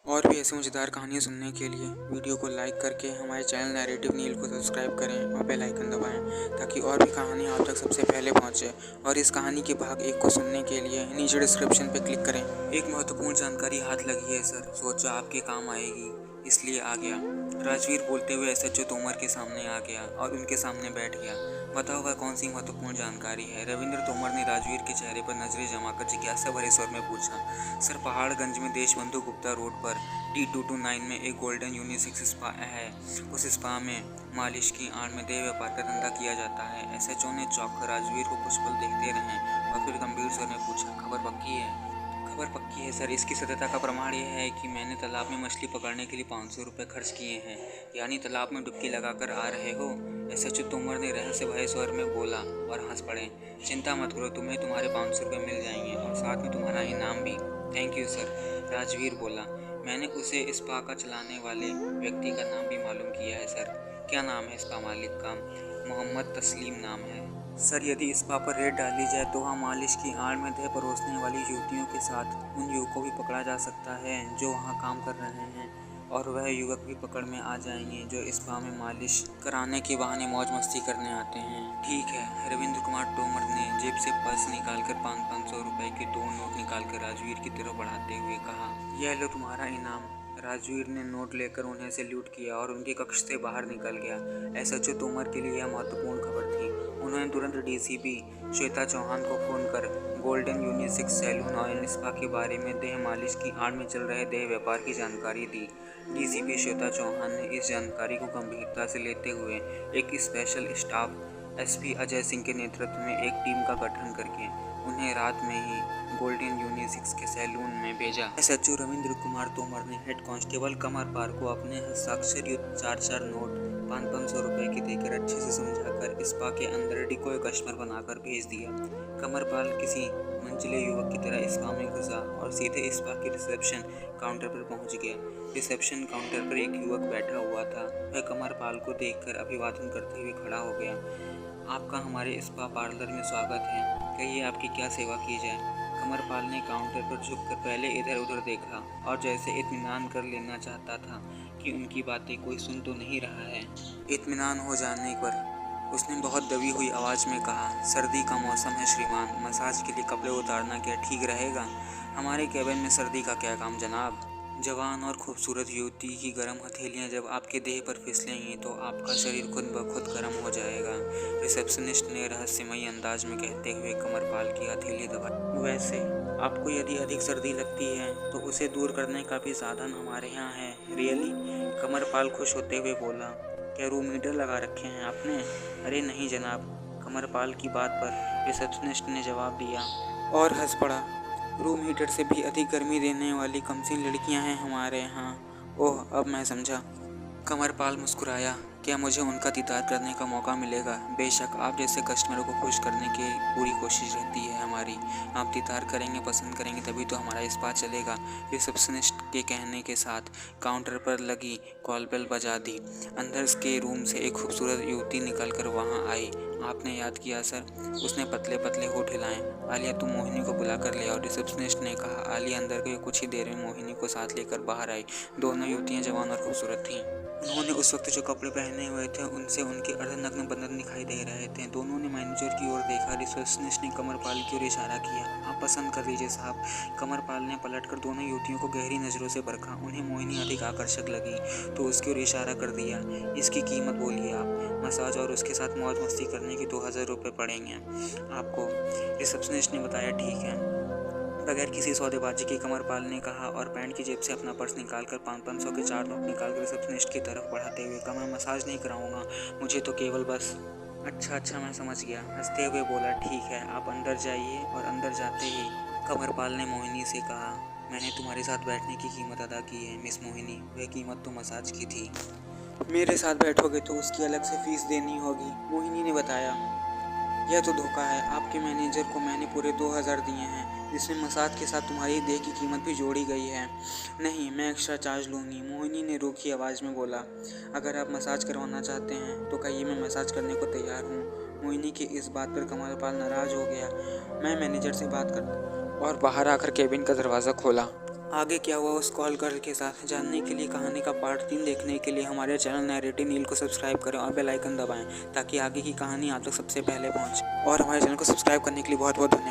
और भी ऐसी मज़ेदार कहानियाँ सुनने के लिए वीडियो को लाइक करके हमारे चैनल नैरेटिव नील को सब्सक्राइब करें और बेल आइकन दबाएं ताकि और भी कहानियाँ आप तक सबसे पहले पहुँचे। और इस कहानी के भाग 1 को सुनने के लिए नीचे डिस्क्रिप्शन पर क्लिक करें। एक महत्वपूर्ण जानकारी हाथ लगी है सर, सोचा आपके काम आएगी इसलिए आ गया। राजवीर बोलते हुए एसएचओ तोमर के सामने आ गया और उनके सामने बैठ गया। बताओ वह कौन सी महत्वपूर्ण जानकारी है? रविंद्र तोमर ने राजवीर के चेहरे पर नजरें जमाकर जिज्ञासा भरे स्वर में पूछा। सर, पहाड़गंज में देशबंधु गुप्ता रोड पर T229 में एक गोल्डन यूनिसेक्स स्पा है। उस स्पा में मालिश की आड़ में देह व्यापार का धंधा किया जाता है। एसएचओ ने चौंक कर राजवीर को कुछ पल देखते रहे और फिर गंभीर स्वर में पूछा, खबर पक्की है? खबर पक्की है सर, इसकी सत्यता का प्रमाण यह है कि मैंने तालाब में मछली पकड़ने के लिए 500 रुपये खर्च किए हैं। यानी तालाब में डुबकी लगाकर आ रहे हो? एसएचओ तोमर ने रहस्य भरे स्वर में बोला और हंस पड़े। चिंता मत करो, तुम्हें तुम्हारे 500 रुपये मिल जाएंगे और साथ में तुम्हारा इनाम भी। थैंक यू सर, राजवीर बोला। मैंने उसे स्पा का चलाने वाले व्यक्ति का नाम भी मालूम किया है सर। क्या नाम है स्पा मालिक का? मोहम्मद तस्लीम नाम है सर। यदि स्पा पर रेड डाली जाए तो वहाँ मालिश की आड़ में देह परोसने वाली युवतियों के साथ उन युवकों को भी पकड़ा जा सकता है जो वहाँ काम कर रहे हैं, और वह युवक भी पकड़ में आ जाएंगे जो स्पा में मालिश कराने के बहाने मौज मस्ती करने आते हैं। ठीक है, रविंद्र कुमार तोमर ने जेब से पर्स निकालकर 500 रुपये के 2 नोट निकालकर राजवीर की तरफ बढ़ाते हुए कहा, यह लो तुम्हारा इनाम। राजवीर ने नोट लेकर उन्हें सैल्यूट किया और उनके कक्ष से बाहर निकल गया। एसएचओ तोमर के लिए यह महत्वपूर्ण खबर थी। उन्होंने तुरंत डीसीपी श्वेता चौहान को फ़ोन कर गोल्डन यूनिसेक्स सैलून और स्पा के बारे में देह मालिश की आड़ में चल रहे देह व्यापार की जानकारी दी। डीसीपी श्वेता चौहान ने इस जानकारी को गंभीरता से लेते हुए एक special staff SP Ajay Singh के नेतृत्व में एक टीम का गठन करके उन्हें रात में ही गोल्डन यूनिसेक्स के सैलून में भेजा। एसएचओ रविंद्र कुमार तोमर ने हेड कांस्टेबल कमरपाल को अपने हस्ताक्षर युक्त 4 नोट 500 रुपये की देकर अच्छे से समझाकर स्पा के अंदर डिकोय कस्टमर बनाकर भेज दिया। कमरपाल किसी मंझले युवक की तरह स्पा में घुसा और सीधे स्पा के रिसेप्शन काउंटर पर पहुंच गया। रिसेप्शन काउंटर पर एक युवक बैठा हुआ था। वह कमरपाल को देखकर अभिवादन करते हुए खड़ा हो गया। आपका हमारे स्पा पार्लर में स्वागत है, कहिए आपकी क्या सेवा की जाए? कमरपाल ने काउंटर पर झुककर पहले इधर उधर देखा और जैसे इत्मीनान कर लेना चाहता था कि उनकी बातें कोई सुन तो नहीं रहा है। इत्मीनान हो जाने पर उसने बहुत दबी हुई आवाज़ में कहा, सर्दी का मौसम है श्रीमान, मसाज के लिए कपड़े उतारना क्या ठीक रहेगा? हमारे कैबिन में सर्दी का क्या काम जनाब? जवान और खूबसूरत युवती की गर्म हथेलियां जब आपके देह पर फिसलेंगी तो आपका शरीर खुद ब खुद गर्म हो जाएगा, रिसेप्शनिस्ट ने रहस्यमयी अंदाज में कहते हुए कमरपाल की हथेली दबाई। वैसे आपको यदि अधिक सर्दी लगती है तो उसे दूर करने का भी साधन हमारे यहाँ है। रियली? कमरपाल खुश होते हुए बोला। क्या रूम हीटर लगा रखे हैं आपने? अरे नहीं जनाब, कमरपाल की बात पर रिसेप्शनिस्ट ने जवाब दिया और हंस पड़ा। रूम हीटर से भी अधिक गर्मी देने वाली कमसीन लड़कियां हैं हमारे यहाँ। ओह, अब मैं समझा। कमरपाल मुस्कुराया। क्या मुझे उनका दीदार करने का मौका मिलेगा? बेशक, आप जैसे कस्टमरों को खुश करने की पूरी कोशिश रहती है हमारी। आप दीदार करेंगे, पसंद करेंगे तभी तो हमारा स्पा चलेगा। रिसेप्शनिस्ट के कहने के साथ काउंटर पर लगी कॉल बेल बजा दी। अंदर के रूम से एक खूबसूरत युवती निकलकर वहाँ आई। आपने याद किया सर, उसने पतले पतले होठ हिलाए। आलिया, तुम मोहिनी को बुला कर ले आओ, रिसेप्शनिस्ट ने कहा। आलिया अंदर गई। कुछ ही देर में मोहिनी को साथ लेकर बाहर आई। दोनों युवतियाँ जवान और खूबसूरत थीं। उन्होंने उस वक्त जो कपड़े पहने हुए थे उनसे उनके अर्धनग्न बदन दिखाई दे रहे थे। दोनों ने मैनेजर की ओर देखा। रिसेप्शनिस्ट ने कमरपाल की ओर इशारा किया। आप पसंद कर लीजिए साहब। कमरपाल ने पलटकर दोनों युवतियों को गहरी नज़रों से परखा। उन्हें मोहिनी अधिक आकर्षक लगी तो उसकी ओर इशारा कर दिया। इसकी कीमत बोलिए आप? मसाज और उसके साथ मौज मस्ती करने की 2000 रुपये पड़ेंगे आपको, रिसेप्शनिस्ट ने बताया। ठीक है, बगैर किसी सौदेबाजी के कमरपाल ने कहा और पैंट की जेब से अपना पर्स निकालकर 500 के 4 नोट निकालकर रिसेप्शनिस्ट की तरफ बढ़ाते हुए कहा, मैं मसाज नहीं कराऊंगा, मुझे तो केवल बस। अच्छा, मैं समझ गया, हंसते हुए बोला। ठीक है, आप अंदर जाइए। और अंदर जाते ही कमरपाल ने मोहिनी से कहा, मैंने तुम्हारे साथ बैठने की कीमत अदा की है मिस मोहिनी, वह कीमत तो मसाज की थी। मेरे साथ बैठोगे तो उसकी अलग से फीस देनी होगी, मोहिनी ने बताया। यह तो धोखा है। आपके मैनेजर को मैंने पूरे 2000 दिए हैं, जिसमें मसाज के साथ तुम्हारी देह की कीमत भी जोड़ी गई है। नहीं, मैं एक्स्ट्रा चार्ज लूँगी, मोहिनी ने रूखी आवाज़ में बोला। अगर आप मसाज करवाना चाहते हैं तो कहिए, मैं मसाज करने को तैयार हूँ। मोहिनी की इस बात पर कमरपाल नाराज़ हो गया। मैं मैनेजर से बात कर और बाहर आकर केबिन का दरवाज़ा खोला। आगे क्या हुआ उस कॉल गर्ल के साथ जानने के लिए, कहानी का पार्ट 3 देखने के लिए हमारे चैनल नैरेटिव नील को सब्सक्राइब करें और बेल आइकन दबाएं ताकि आगे की कहानी आप तक सबसे पहले पहुंचे। और हमारे चैनल को सब्सक्राइब करने के लिए बहुत बहुत धन्यवाद।